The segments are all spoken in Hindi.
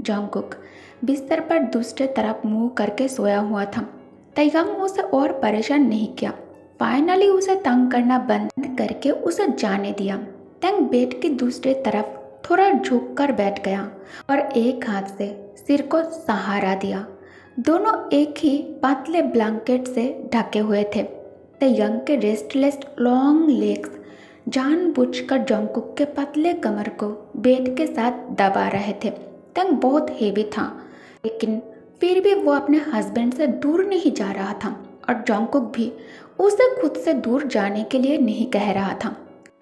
जंगकुक बिस्तर पर दूसरे तरफ मुंह करके सोया हुआ था। तयंग उसे और परेशान नहीं किया। फाइनली उसे तंग करना बंद करके उसे जाने दिया। तंग बेड की दूसरी तरफ थोड़ा झुककर बैठ गया और एक हाथ से सिर को सहारा दिया। दोनों एक ही पतले ब्लैंकेट से ढके हुए थे। तयंग के रेस्टलेस लॉन्ग लेग्स जानबूझकर जंगकुक के पतले कमर को बेड के साथ दबा रहे थे। तंग बहुत हेवी था, लेकिन फिर भी वो अपने हस्बैंड से दूर नहीं जा रहा था और जंगकुक भी उसे खुद से दूर जाने के लिए नहीं कह रहा था।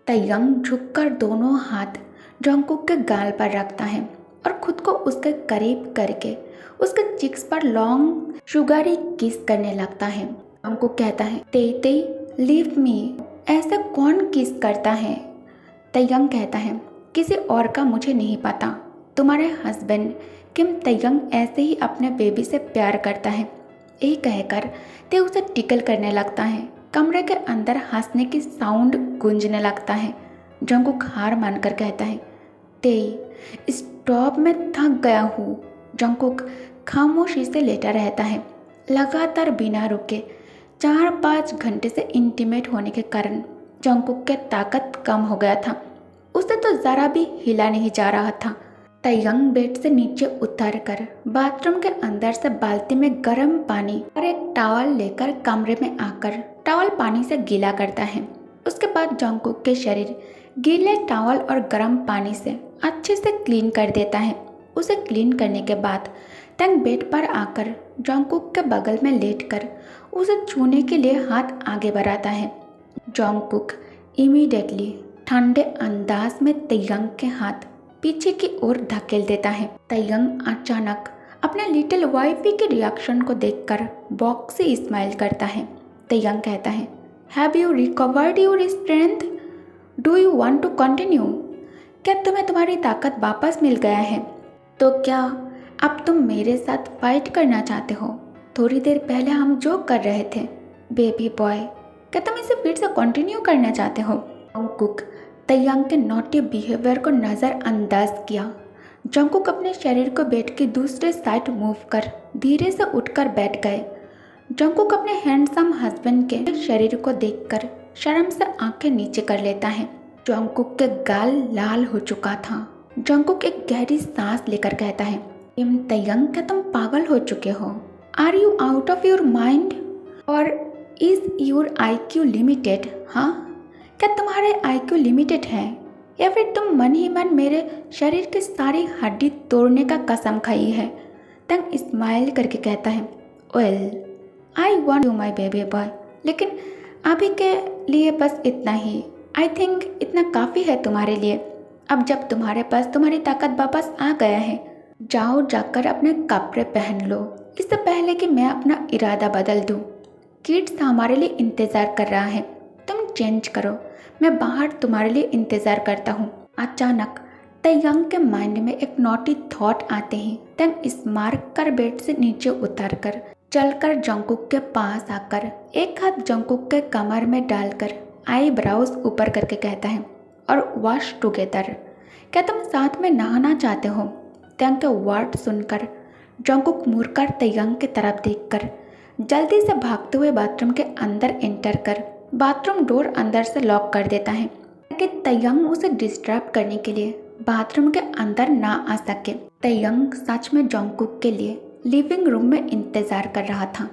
तयंग झुककर दोनों हाथ जंगकुक के गाल पर रखता है और खुद को उसके करीब करके उसके चिक्स पर लॉन्ग शुगरी किस करने लगता है। जंगकुक कहता है, तेई तेई लीव मी। ऐसे कौन किस करता है? तयंग कहता है, किसी और का मुझे नहीं पता। तुम्हारे हस्बैंड किम तयंग ऐसे ही अपने बेबी से प्यार करता है। यही कहकर ते उसे टिकल करने लगता है। कमरे के अंदर हंसने की साउंड गूंजने लगता है। जंगकुक हार मानकर कहता है, तेई स्टॉप, मैं थक गया हूँ। जंगकुक खामोशी से लेटा रहता है। लगातार बिना रुके 4-5 घंटे से इंटीमेट होने के कारण जंगकुक की ताकत कम हो गया था। उसे तो ज़रा भी हिला नहीं जा रहा था। तयंग बेड से नीचे उतरकर बाथरूम के अंदर से बाल्टी में गर्म पानी और एक टॉवल लेकर कमरे में आकर टॉवल पानी से गीला करता है। उसके बाद जंगकुक के शरीर गीले टॉवल और गर्म पानी से अच्छे से क्लीन कर देता है। उसे क्लीन करने के बाद तंग बेड पर आकर जंगकुक के बगल में लेटकर उसे छूने के लिए हाथ आगे बढ़ाता है। जंगकुक इमीडिएटली ठंडे अंदाज में तयंग के हाथ पीछे की ओर धकेल देता है। तयंग अचानक अपने लिटिल वाइफी के रिएक्शन को देखकर बॉक्सी स्माइल करता है। तयंग कहता है, have you recovered your strength? Do you want to continue? क्या तुम्हें तुम्हारी ताकत वापस मिल गया है? तो क्या अब तुम मेरे साथ फाइट करना चाहते हो? थोड़ी देर पहले हम जो कर रहे थे, बेबी बॉय, क्या तुम इसे फिर से कंटिन्यू करना चाहते हो? जंगकुक तयंग के नॉटी बिहेवियर को नज़रअंदाज किया। जंगकुक अपने शरीर को बेड की दूसरे साइड मूव कर धीरे से उठकर बैठ गए। जंगकुक अपने हैंडसम हस्बैंड के शरीर को देखकर शर्म से आंखें नीचे कर लेता है। जंगकुक के गाल लाल हो चुका था। जंगकुक एक गहरी सांस लेकर कहता है, किम तयंग, क्या तुम पागल हो चुके हो? Are you out of your mind? और इज योर IQ लिमिटेड? हाँ, क्या तुम्हारे IQ लिमिटेड है या फिर तुम मन ही मन मेरे शरीर की सारी हड्डी तोड़ने का कसम खाई है? तंग स्माइल करके कहता है, well I want you my baby boy, लेकिन अभी के लिए बस इतना ही। आई थिंक इतना काफ़ी है तुम्हारे लिए। अब जब तुम्हारे पास तुम्हारी ताकत वापस आ गया है, जाओ जाकर अपने कपड़े पहन लो, इससे पहले कि मैं अपना इरादा बदल दूँ। किड्स हमारे लिए इंतज़ार कर रहा है, तुम चेंज करो, मैं बाहर तुम्हारे लिए इंतज़ार करता हूँ। अचानक तयंग के माइंड में एक नॉटी थॉट आते ही तंग स्मार्क कर बेड से नीचे उतरकर चलकर जंगकुक के पास आकर एक हाथ जंगकुक के कमर में डालकर आईब्राउज ऊपर करके कहता है, और वॉश टुगेदर, क्या तुम साथ में नहाना चाहते हो? तंग के वर्ड सुनकर जंगकुक मुड़कर तयंग की तरफ देखकर जल्दी से भागते हुए बाथरूम के अंदर एंटर कर बाथरूम डोर अंदर से लॉक कर देता है ताकि तयंग उसे डिस्टर्ब करने के लिए बाथरूम के अंदर ना आ सके। तयंग सच में जंगकुक के लिए लिविंग रूम में इंतज़ार कर रहा था।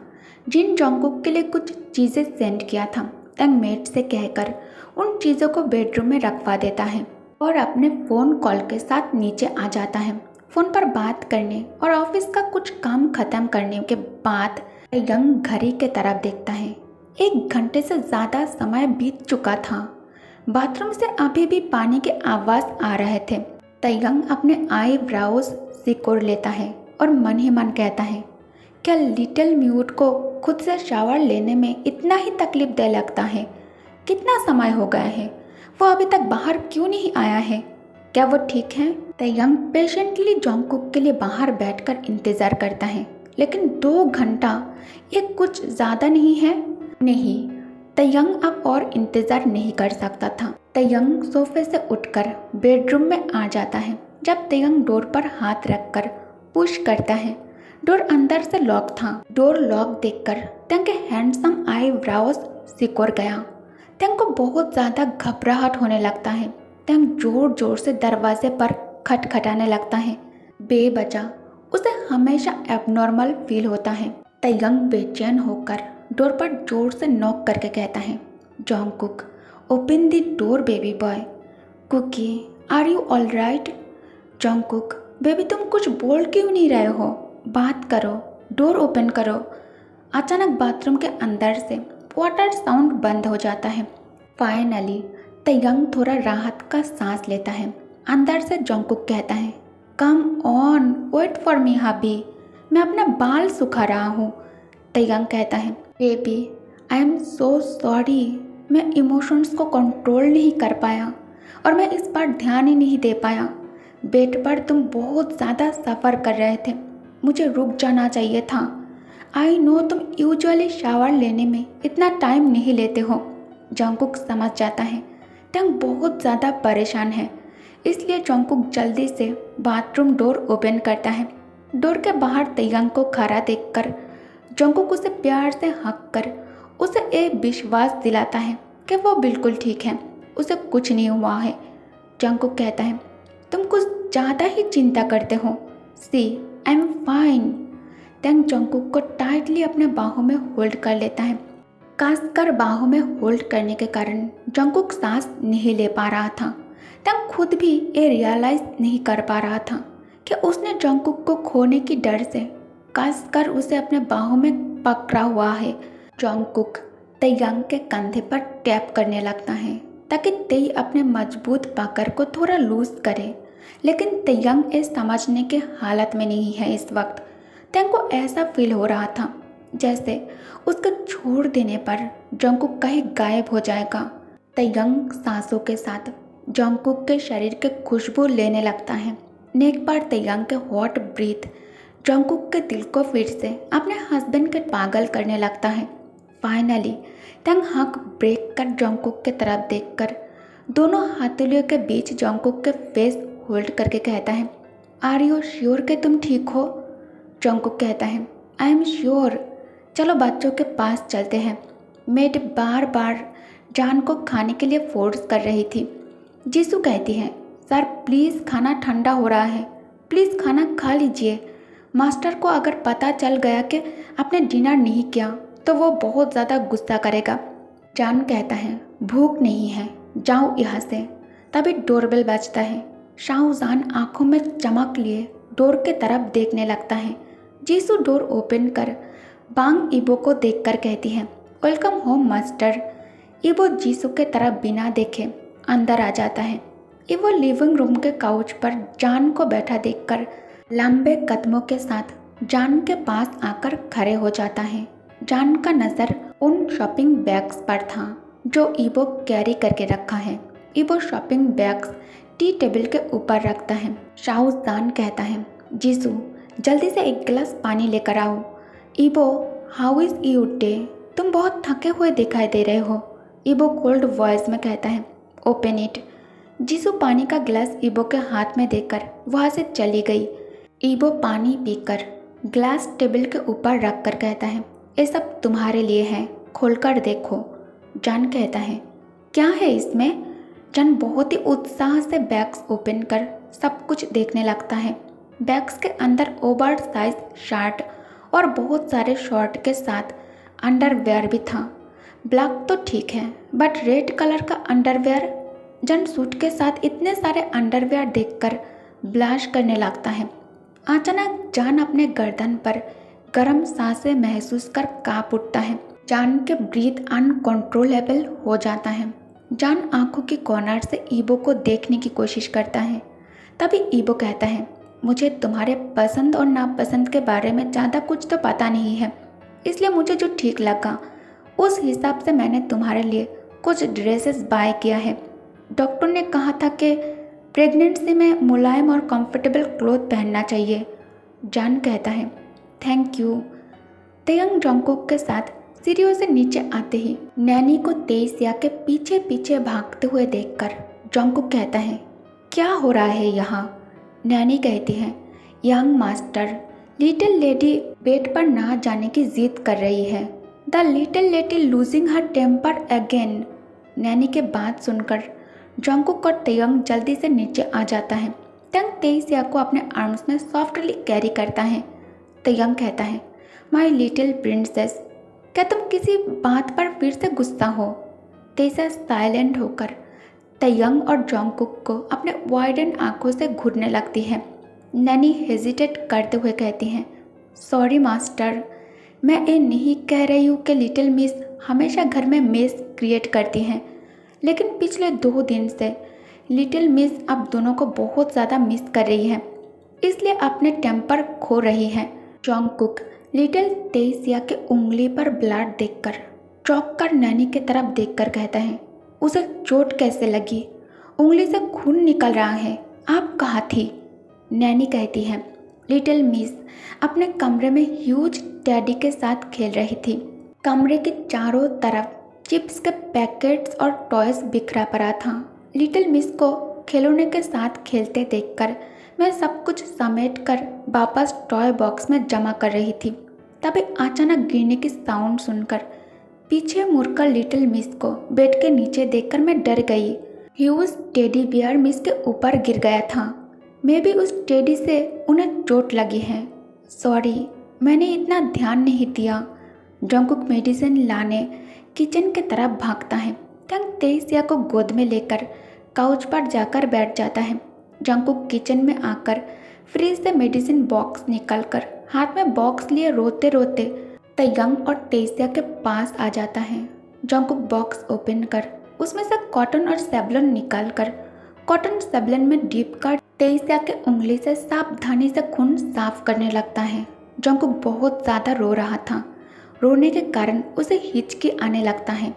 जिन जंगकुक के लिए कुछ चीज़ें सेंड किया था, तंग मेट से कहकर उन चीज़ों को बेडरूम में रखवा देता है और अपने फ़ोन कॉल के साथ नीचे आ जाता है। फ़ोन पर बात करने और ऑफिस का कुछ काम ख़त्म करने के बाद तयंग घड़ी के तरफ देखता है। 1 घंटे से ज़्यादा समय बीत चुका था। बाथरूम से अभी भी पानी के आवाज़ आ रहे थे। तयंग अपने आईब्राउज सिकोड़ लेता है और मन ही मन कहता है, क्या लिटिल म्यूट को खुद से शावर लेने में इतना ही तकलीफ दे लगता है? कितना समय हो गया है, वो अभी तक बाहर क्यों नहीं आया है? क्या वो ठीक है? तयंग पेशेंटली जंगकुक के लिए बाहर बैठकर इंतज़ार करता है, लेकिन 2 घंटा ये कुछ ज़्यादा नहीं है? नहीं, तयंग अब और इंतज़ार नहीं कर सकता था। तयंग सोफे से उठकर बेडरूम में आ जाता है। जब तयंग डोर पर हाथ रखकर पुश करता है। डोर अंदर से लॉक था। डोर लॉक देखकर तंग के हैंडसम आईब्राउज सिकुड़ गया। तंग को बहुत ज़्यादा घबराहट होने लगता है। तंग जोर जोर से दरवाजे पर खटखटाने लगता है। बेवजह उसे हमेशा एबनॉर्मल फील होता है। तयंग बेचैन होकर डोर पर जोर से नॉक करके कहता है, Jungkook, open the door baby boy. Kookie, are you all right? Jungkook, baby तुम कुछ बोल क्यों नहीं रहे हो? बात करो, डोर ओपन करो। अचानक बाथरूम के अंदर से वाटर साउंड बंद हो जाता है। फाइनली तयंग थोड़ा राहत का सांस लेता है। अंदर से जॉन्गकुक कहता है, come on, wait for me hubby, मैं अपना बाल सुखा रहा हूँ। तयंग कहता है, baby I am so sorry, मैं इमोशंस को कंट्रोल नहीं कर पाया और मैं इस पर ध्यान ही नहीं दे पाया। बेड पर तुम बहुत ज़्यादा सफ़र कर रहे थे, मुझे रुक जाना चाहिए था। आई नो तुम यूजुअली शावर लेने में इतना टाइम नहीं लेते हो। जॉन्गकुक समझ जाता है तंग बहुत ज़्यादा परेशान है, इसलिए जॉन्गकुक जल्दी से बाथरूम डोर ओपन करता है। डोर के बाहर तयंग को खड़ा देखकर जॉन्गकुक उसे प्यार से हक कर उसे एक विश्वास दिलाता है कि वो बिल्कुल ठीक है, उसे कुछ नहीं हुआ है। जॉन्गकुक कहता है, तुम कुछ ज़्यादा ही चिंता करते हो। सी आई एम फाइन। तंग जॉन्गकुक को टाइटली अपने बाहों में होल्ड कर लेता है। खासकर बाहों में होल्ड करने के कारण जॉन्गकुक सांस नहीं ले पा रहा था। तंग खुद भी ये रियलाइज नहीं कर पा रहा था कि उसने जॉन्गकुक को खोने की डर से खासकर उसे अपने बाहों में पकड़ा हुआ है। जॉन्गकुक तयंग के कंधे पर टैप करने लगता है ताकि तय अपने मजबूत पकड़ को थोड़ा लूज करे, लेकिन तयंग ये समझने के हालत में नहीं है। इस वक्त तयंग को ऐसा फील हो रहा था जैसे उसके छोड़ देने पर जॉन्गकुक कहीं गायब हो जाएगा। तयंग सांसों के साथ जॉन्गकुक के शरीर के खुशबू लेने लगता है। नेक बार तयंग के हॉट ब्रीथ जॉन्गकुक के दिल को फिर से अपने हस्बैंड के पागल करने लगता है। फाइनली तंग हक ब्रेक कर जॉन्गकुक की तरफ देखकर दोनों हथेलियों के बीच जॉन्गकुक के फेस होल्ड करके कहता है, आर यू श्योर कि तुम ठीक हो? जॉन्गकुक कहता है, आई एम श्योर, चलो बच्चों के पास चलते हैं। मेड बार बार जान को खाने के लिए फोर्स कर रही थी। जीसू कहती है, सर प्लीज़ खाना ठंडा हो रहा है, प्लीज़ खाना खा लीजिए। मास्टर को अगर पता चल गया कि आपने डिनर नहीं किया तो वो बहुत ज़्यादा गुस्सा करेगा। जान कहता है, भूख नहीं है, जाओ यहाँ से। तभी डोरबेल बजता है। शाहजान आंखों में चमक लिए डोर के तरफ देखने लगता है। जीसू डोर ओपन कर बांग इबो को देखकर कहती है, वेलकम होम मास्टर। इबो जीसू के तरफ बिना देखे अंदर आ जाता है। इबो लिविंग रूम के काउच पर जान को बैठा देखकर लंबे कदमों के साथ जान के पास आकर खड़े हो जाता है। जान का नज़र उन शॉपिंग बैग्स पर था जो इबो कैरी करके रखा है। इबो शॉपिंग बैग्स टी टेबल के ऊपर रखता है। शाहजान कहता है, जीसू जल्दी से एक गिलास पानी लेकर आओ। इबो, हाउ इज़ यू डे? तुम बहुत थके हुए दिखाई दे रहे हो। इबो कोल्ड वॉइस में कहता है, ओपन इट। जीसू पानी का गिलास इबो के हाथ में देकर वहाँ से चली गई। इबो पानी पीकर ग्लास टेबल के ऊपर रख कर कहता है, ये सब तुम्हारे लिए है, खोलकर देखो। जान कहता है, क्या है इसमें? जान बहुत ही उत्साह से बैग्स ओपन कर सब कुछ देखने लगता है। बैग्स के अंदर ओवर साइज शर्ट और बहुत सारे शॉर्ट के साथ अंडरवेयर भी था। ब्लैक तो ठीक है, बट रेड कलर का अंडरवेयर। जान सूट के साथ इतने सारे अंडरवेयर देखकर ब्लश करने लगता है। अचानक जान अपने गर्दन पर गर्म सांसें महसूस कर कांप उठता है। जान के ब्रीथ अनकंट्रोलेबल हो जाता है। जान आंखों की कॉर्नर से ईबो को देखने की कोशिश करता है। तभी ईबो कहता है, मुझे तुम्हारे पसंद और नापसंद के बारे में ज़्यादा कुछ तो पता नहीं है, इसलिए मुझे जो ठीक लगा उस हिसाब से मैंने तुम्हारे लिए कुछ ड्रेसेस बाय किया है। डॉक्टर ने कहा था कि प्रेगनेंसी में मुलायम और कंफर्टेबल क्लोथ पहनना चाहिए। जान कहता है, थैंक यू। तयंग जॉन्गकुक के साथ सीढ़ियों से नीचे आते ही नैनी को तेईसिया के पीछे पीछे भागते हुए देखकर जॉन्गकुक कहता है, क्या हो रहा है यहाँ? नैनी कहती है, young master, little lady bed पर ना जाने की जिद कर रही है। The little lady losing her temper again. Nanny के बात सुनकर जंगकुक और तयंग जल्दी से नीचे आ जाता है। तयंग तेईसिया को अपने आर्म्स में सॉफ्टली कैरी करता है। तयंग कहता है, माई लिटिल प्रिंसेस, क्या तुम किसी बात पर फिर से गुस्सा हो? तेईसिया साइलेंट होकर तयंग और जंगकुक को अपने वाइडन आंखों से घूरने लगती है। नैनी हेजिटेट करते हुए कहती हैं, सॉरी मास्टर, मैं ये नहीं कह रही हूँ कि लिटिल मिस हमेशा घर में मेस क्रिएट करती हैं, लेकिन पिछले 2 दिन से लिटिल मिस आप दोनों को बहुत ज़्यादा मिस कर रही है, इसलिए अपने टेम्पर खो रही है। जंगकुक लिटिल तेईसिया के उंगली पर ब्लड देखकर चौंक कर नैनी की तरफ देखकर कहता है, उसे चोट कैसे लगी? उंगली से खून निकल रहा है, आप कहाँ थी? नैनी कहती है, लिटिल मिस अपने कमरे में ह्यूज टेडी के साथ खेल रही थी। कमरे के चारों तरफ चिप्स के पैकेट्स और टॉयज बिखरा पड़ा था। लिटिल मिस को खिलौने के साथ खेलते देखकर मैं सब कुछ समेट कर वापस टॉय बॉक्स में जमा कर रही थी। तभी अचानक गिरने की साउंड सुनकर पीछे मुड़कर लिटिल मिस को बेड के नीचे देखकर मैं डर गई। ह्यूज टेडी बियर मिस के ऊपर गिर गया था। मे भी उस टेडी से उन्हें चोट लगी है। सॉरी, मैंने इतना ध्यान नहीं दिया। जंगकुक मेडिसिन लाने किचन की तरफ भागता है। तंग तेईसिया को गोद में लेकर काउच पर जाकर बैठ जाता है। जंगकुक किचन में आकर फ्रिज से मेडिसिन बॉक्स निकालकर हाथ में बॉक्स लिए रोते रोते तयंग और तेईसिया के पास आ जाता है। जंगकुक बॉक्स ओपन कर उसमें से कॉटन और सेवलॉन निकाल कर कॉटन सेवलॉन में डीप कर तेईसिया के उंगली से सावधानी से खून साफ करने लगता है। जंगकुक बहुत ज़्यादा रो रहा था। रोने के कारण उसे हिचकी आने लगता है।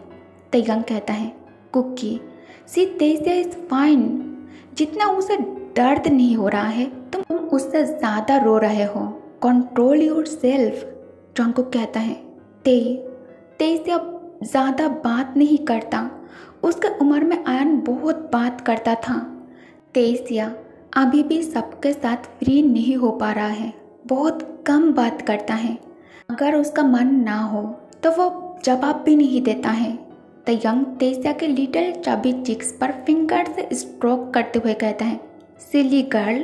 तयंग कहता है, कुकी, सी तेईसिया इज फाइन। जितना उसे दर्द नहीं हो रहा है तुम उससे ज़्यादा रो रहे हो। Control your self. जंगकुक कहता है, तेईसिया ज़्यादा बात नहीं करता। उसके उम्र में आयन बहुत बात करता था। तेईसिया अभी भी सबके साथ फ्री नहीं हो पा रहा है, बहुत कम बात करता है। अगर उसका मन ना हो तो वो जवाब भी नहीं देता है। तयंग तेईसिया के लिटिल चबी चिक्स पर फिंगर से स्ट्रोक करते हुए कहता है, silly girl,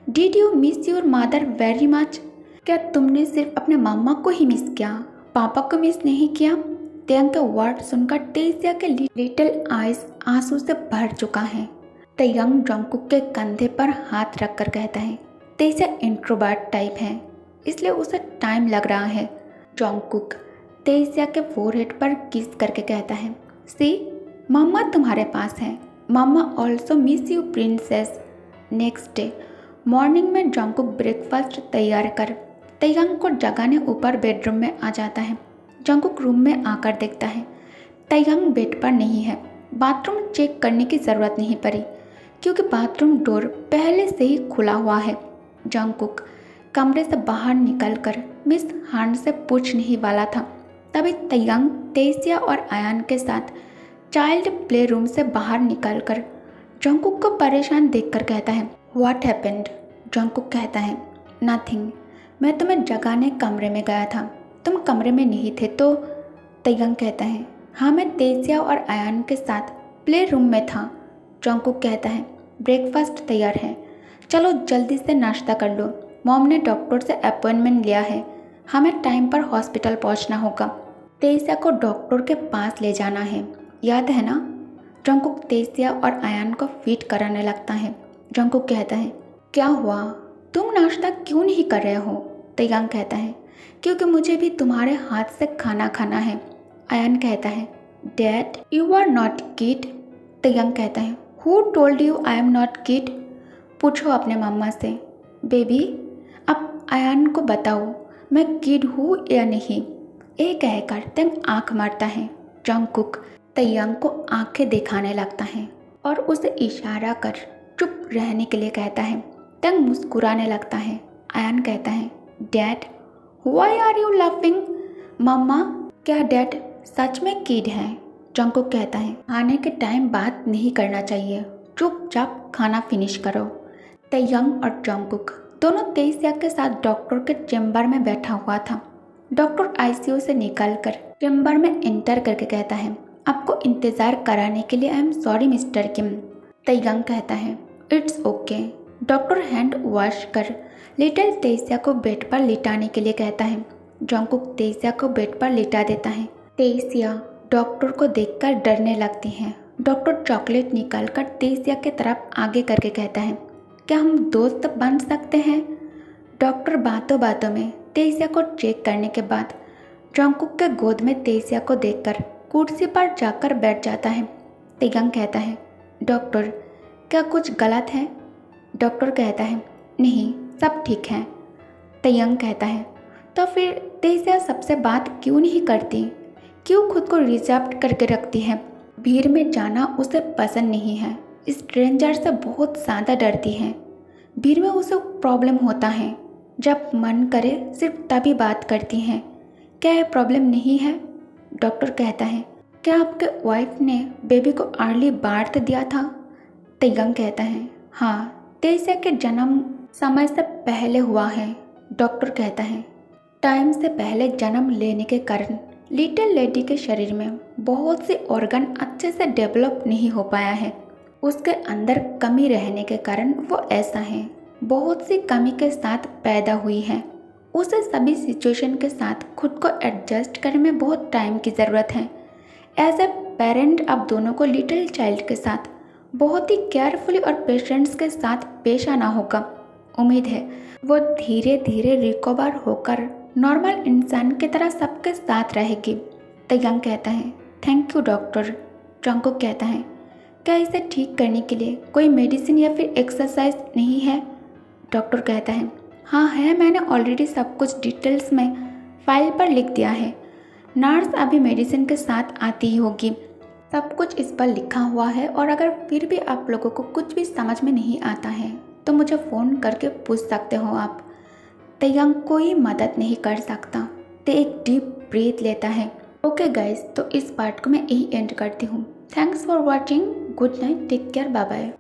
did you miss your mother very much? क्या तुमने सिर्फ अपने मामा को ही मिस किया, पापा को मिस नहीं किया? तयंग के वर्ड सुनकर तेईसिया के लिटिल आइज आंसू से भर चुका है। तयंग जंगकुक के कंधे पर हाथ रखकर कहता है, तेईसिया इंट्रोवर्ट टाइप है, इसलिए उसे टाइम लग रहा है। जंगकुक तेईसिया के फोरहेड पर किस करके कहता है, सी, मम्मा तुम्हारे पास है। Mama also miss you princess. Next day morning में जंगकुक ब्रेकफास्ट तैयार कर तयंग को जगाने ऊपर बेडरूम में आ जाता है। जंगकुक रूम में आकर देखता है तयंग बेड पर नहीं है। बाथरूम चेक करने की ज़रूरत नहीं पड़ी क्योंकि बाथरूम डोर पहले से ही खुला हुआ है। जंगकुक कमरे से बाहर निकलकर मिस हान से पूछने ही वाला था, तभी तयंग तेईसिया और आयान के साथ चाइल्ड प्ले रूम से बाहर निकलकर जंगकुक को परेशान देखकर कहता है, व्हाट हैपेंड? जंगकुक कहता है, नथिंग, मैं तुम्हें जगाने कमरे में गया था, तुम कमरे में नहीं थे तो। तयंग कहता है, हाँ, मैं तेईसिया और आयान के साथ प्ले रूम में था। जंगकुक कहता है, ब्रेकफास्ट तैयार है, चलो जल्दी से नाश्ता कर लो। मॉम ने डॉक्टर से अपॉइंटमेंट लिया है, हमें टाइम पर हॉस्पिटल पहुंचना होगा। तेईसिया को डॉक्टर के पास ले जाना है, याद है ना? जंगकुक तेईसिया और आयान को फीड कराने लगता है। जंगकुक कहता है, क्या हुआ, तुम नाश्ता क्यों नहीं कर रहे हो? तयंग कहता है, क्योंकि मुझे भी तुम्हारे हाथ से खाना खाना है। आयान कहता है, dad, you are not kid. Taehyung कहता है, who told you I am not kid? पूछो अपने मम्मा से। बेबी, अब आयान को बताओ मैं किड हूँ या नहीं। ये कहकर तयंग आँख मारता है। जंगकुक तयंग को आंखें दिखाने लगता है और उसे इशारा कर चुप रहने के लिए कहता है। तयंग मुस्कुराने लगता है। आयान कहता है, dad, why are you laughing? Mama, क्या डैड सच में किड है? जंगकुक कहता है, खाने के टाइम बात नहीं करना चाहिए, चुपचाप खाना फिनिश करो। तयंग और जंगकुक दोनों तेईसिया के साथ डॉक्टर के चेम्बर में बैठा हुआ था। डॉक्टर आईसीयू से निकलकर चेम्बर में एंटर करके कहता है, आपको इंतज़ार कराने के लिए आई एम सॉरी मिस्टर किम। तैयांग कहता है, it's okay. Doctor hand wash कर लिटिल तेईसिया को बेड पर लिटाने के लिए कहता है। जंगकुक तेईसिया को बेड पर लिटा देता है। तेईसिया डॉक्टर को देखकर डरने लगती है। डॉक्टर चॉकलेट निकालकर तेईसिया की तरफ आगे करके कहता है, क्या हम दोस्त बन सकते हैं? डॉक्टर बातों बातों में तेईसिया को चेक करने के बाद जंगकुक के गोद में तेईसिया को देखकर कुर्सी पर जाकर बैठ जाता है। तैयांग कहता है, डॉक्टर क्या कुछ गलत है? डॉक्टर कहता है, नहीं सब ठीक है। तैयांग कहता है, तो फिर तेईसिया सबसे बात क्यों नहीं करती? क्यों खुद को रिजर्व करके रखती है? भीड़ में जाना उसे पसंद नहीं है। स्ट्रेंजर से बहुत ज़्यादा डरती है। भीड़ में उसे प्रॉब्लम होता है। जब मन करे सिर्फ तभी बात करती हैं। क्या यह प्रॉब्लम नहीं है? डॉक्टर कहता है, क्या आपके वाइफ ने बेबी को अर्ली बर्थ दिया था? तैयांग कहता है, हाँ तेईसिया के जन्म समय से पहले हुआ है। डॉक्टर कहता है, टाइम से पहले जन्म लेने के कारण लिटिल लेडी के शरीर में बहुत से ऑर्गन अच्छे से डेवलप नहीं हो पाया है। उसके अंदर कमी रहने के कारण वो ऐसा है। बहुत सी कमी के साथ पैदा हुई है। उसे सभी सिचुएशन के साथ खुद को एडजस्ट करने में बहुत टाइम की ज़रूरत है। एज ए पेरेंट आप दोनों को लिटिल चाइल्ड के साथ बहुत ही केयरफुली और पेशेंस के साथ पेश आना होगा। उम्मीद है वो धीरे धीरे रिकवर होकर नॉर्मल इंसान की तरह सबके साथ रहेगी। तैयांग कहता है, थैंक यू डॉक्टर। जंगकुक कहता है, क्या इसे ठीक करने के लिए कोई मेडिसिन या फिर एक्सरसाइज नहीं है? डॉक्टर कहता है, हाँ है, मैंने ऑलरेडी सब कुछ डिटेल्स में फाइल पर लिख दिया है। नर्स अभी मेडिसिन के साथ आती ही होगी। सब कुछ इस पर लिखा हुआ है और अगर फिर भी आप लोगों को कुछ भी समझ में नहीं आता है तो मुझे फ़ोन करके पूछ सकते हो आप। तैयांग कोई मदद नहीं कर सकता। ते एक डीप ब्रीथ लेता है। ओके गाइस, तो इस पार्ट को मैं यही एंड करती हूँ। Thanks for watching. Good night, take care, bye bye.